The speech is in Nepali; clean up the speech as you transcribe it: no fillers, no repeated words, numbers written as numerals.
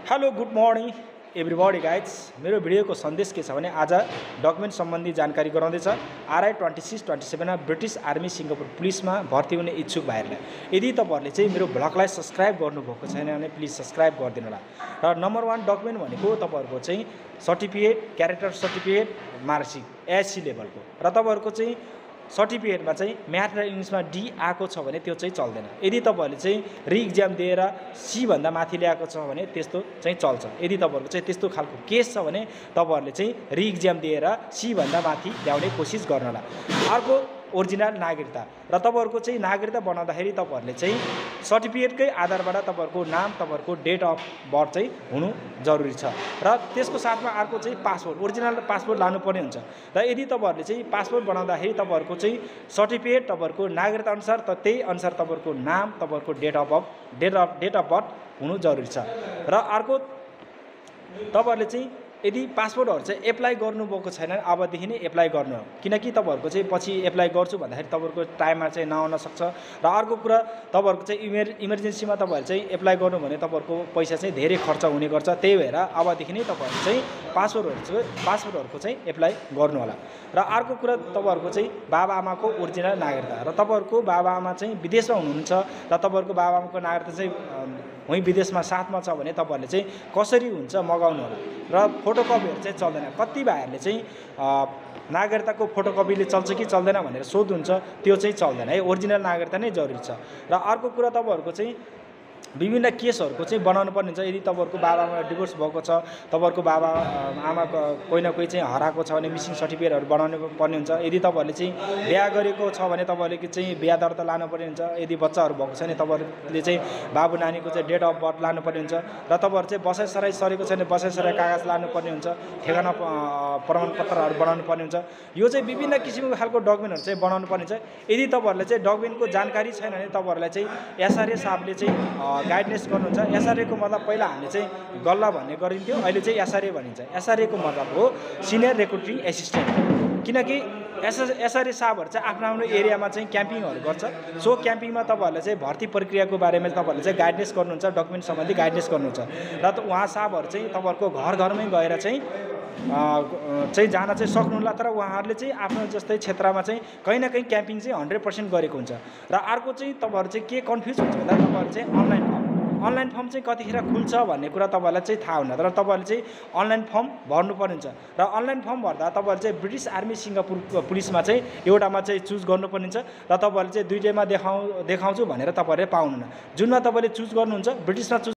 Hello good morning everybody guys. मेरो भिडियोको सन्देश के छ भने आज डकुमेन्ट सम्बन्धी जानकारी गराउँदैछ। RI 2627 ब्रिटिश आर्मी सिङ्गापुर पुलिसमा भर्ती हुने इच्छुक भाइहरूलाई यदि तपाईँहरूले चाहिँ मेरो भ्लगलाई सब्सक्राइब गर्नुभएको छैन भने प्लिज सब्सक्राइब गरिदिनु होला। र नम्बर 1 डकुमेन्ट भनेको तपाईँहरूको चाहिँ certificate, character certificate, marksheet SC लेभलको र तपाईँहरूको चाहिँ सर्टिफिकेटमा चाहिँ म्याथ र इङ्ग्लिसमा डी आएको छ भने त्यो चाहिँ चल्दैन। यदि तपाईँहरूले चाहिँ रि इक्जाम दिएर सी भन्दा माथि ल्याएको छ भने त्यस्तो चाहिँ चल्छ। यदि तपाईँहरूको चाहिँ त्यस्तो खालको केस छ भने तपाईँहरूले चाहिँ रि इक्जाम दिएर सी भन्दा माथि ल्याउने कोसिस गर्नु होला। अर्को ओरिजिनल नागरिकता र तपाईँहरूको चाहिँ नागरिकता बनाउँदाखेरि तपाईँहरूले चाहिँ सर्टिफिकेटकै आधारबाट तपाईँहरूको नाम, तपाईँहरूको डेट अफ बर्थ चाहिँ हुनु जरुरी छ र त्यसको साथमा अर्को चाहिँ पासपोर्ट, ओरिजिनल पासपोर्ट लानुपर्ने हुन्छ। र यदि तपाईँहरूले चाहिँ पासपोर्ट बनाउँदाखेरि तपाईँहरूको चाहिँ सर्टिफिकेट तपाईँहरूको नागरिकता अनुसार त्यही अनुसार तपाईँहरूको नाम, तपाईँहरूको डेट अफ बर्थ हुनु जरुरी छ। र अर्को तपाईँहरूले चाहिँ यदि पासपोर्टहरू चाहिँ एप्लाई गर्नुभएको छैन अबदेखि नै एप्लाई गर्नु, किनकि तपाईँहरूको चाहिँ पछि एप्लाई गर्छु भन्दाखेरि तपाईँहरूको टाइममा चाहिँ नआउन सक्छ। र अर्को कुरा तपाईँहरूको चाहिँ इमर्जेन्सीमा तपाईँहरूले चाहिँ एप्लाई गर्नु भने तपाईँहरूको पैसा चाहिँ धेरै खर्च हुने गर्छ। त्यही भएर अबदेखि नै तपाईँहरू चाहिँ पासपोर्टहरूको चाहिँ एप्लाई गर्नु होला। र अर्को कुरा तपाईँहरूको चाहिँ बाबाआमाको ओरिजिनल नागरिकता र तपाईँहरूको बाबाआमा चाहिँ विदेशमा हुनुहुन्छ र तपाईँहरूको बाबाआमाको नागरिकता चाहिँ वहीँ विदेशमा साथमा छ भने तपाईँहरूले चाहिँ कसरी हुन्छ मगाउनु होला। र फोटोकपीहरू चाहिँ चल्दैन। कति भाइहरूले चाहिँ नागरिकताको फोटोकपीले चल्छ कि चल्दैन भनेर सोध्नुहुन्छ, त्यो चाहिँ चल्दैन है। ओरिजिनल नागरिकता नै जरुरी छ। र अर्को कुरा तपाईँहरूको चाहिँ विभिन्न केसहरूको चाहिँ बनाउनु पर्ने हुन्छ। यदि तपाईँहरूको बाबाआमा डिभोर्स भएको छ, तपाईँहरूको बाबा आमाको कोही न कोही चाहिँ हराएको छ भने मिसिङ सर्टिफिकेटहरू बनाउनु पर्ने हुन्छ। यदि तपाईँहरूले चाहिँ बिहा गरेको छ भने तपाईँहरूले चाहिँ बिहा दर्ता लानुपर्ने हुन्छ। यदि बच्चाहरू भएको छ भने तपाईँहरूले चाहिँ बाबु नानीको चाहिँ डेट अफ बर्थ लानुपर्ने हुन्छ। र तपाईँहरू चाहिँ बसाइसराई सरेको छ भने बसाइसराई कागज लानुपर्ने हुन्छ, ठेगाना प्रमाणपत्रहरू बनाउनु पर्ने हुन्छ। यो चाहिँ विभिन्न किसिमको खालको डकुमेन्टहरू चाहिँ बनाउनु पर्ने हुन्छ। यदि तपाईँहरूले चाहिँ डकुमेन्टको जानकारी छैन भने तपाईँहरूलाई चाहिँ एसआरए साहबले चाहिँ गाइडनेस गर्नुहुन्छ। एसआरएको मतलब पहिला हामीले चाहिँ गल्ला भन्ने गरिन्थ्यो, अहिले चाहिँ एसआरए भनिन्छ। एसआरएको मतलब हो सिनियर रिक्रुटिङ एसिस्टेन्ट, किनकि एसआरए साहबहरू चाहिँ आफ्नो आफ्नो एरियामा चाहिँ क्याम्पिङहरू गर्छ। सो क्याम्पिङमा तपाईँहरूले चाहिँ भर्ती प्रक्रियाको बारेमा तपाईँहरूले चाहिँ गाइडनेस गर्नुहुन्छ, डकुमेन्ट सम्बन्धी गाइडनेस गर्नुहुन्छ। र उहाँ साहबहरू चाहिँ तपाईँहरूको घरमै गएर चाहिँ जान चाहिँ सक्नुहुला। तर उहाँहरूले चाहिँ आफ्नो जस्तै क्षेत्रमा चाहिँ कहीँ न कहीँ क्याम्पिङ चाहिँ 100% गरेको हुन्छ। र अर्को चाहिँ तपाईँहरू चाहिँ के कन्फ्युज हुन्छ भन्दा तपाईँहरू चाहिँ अनलाइन फर्म चाहिँ कतिखेर खुल्छ भन्ने कुरा तपाईँहरूलाई चाहिँ थाहा हुन्न। तर तपाईँहरूले चाहिँ अनलाइन फर्म भर्नुपर्ने हुन्छ। र अनलाइन फर्म भर्दा तपाईँहरूले चाहिँ ब्रिटिस आर्मी सिङ्गापुर पुलिसमा चाहिँ एउटामा चाहिँ चुज गर्नुपर्ने हुन्छ। र तपाईँहरूले चाहिँ दुईटैमा देखाउँछु भनेर तपाईँहरूले पाउनुहुन्न। जुनमा तपाईँले चुज गर्नुहुन्छ ब्रिटिसमा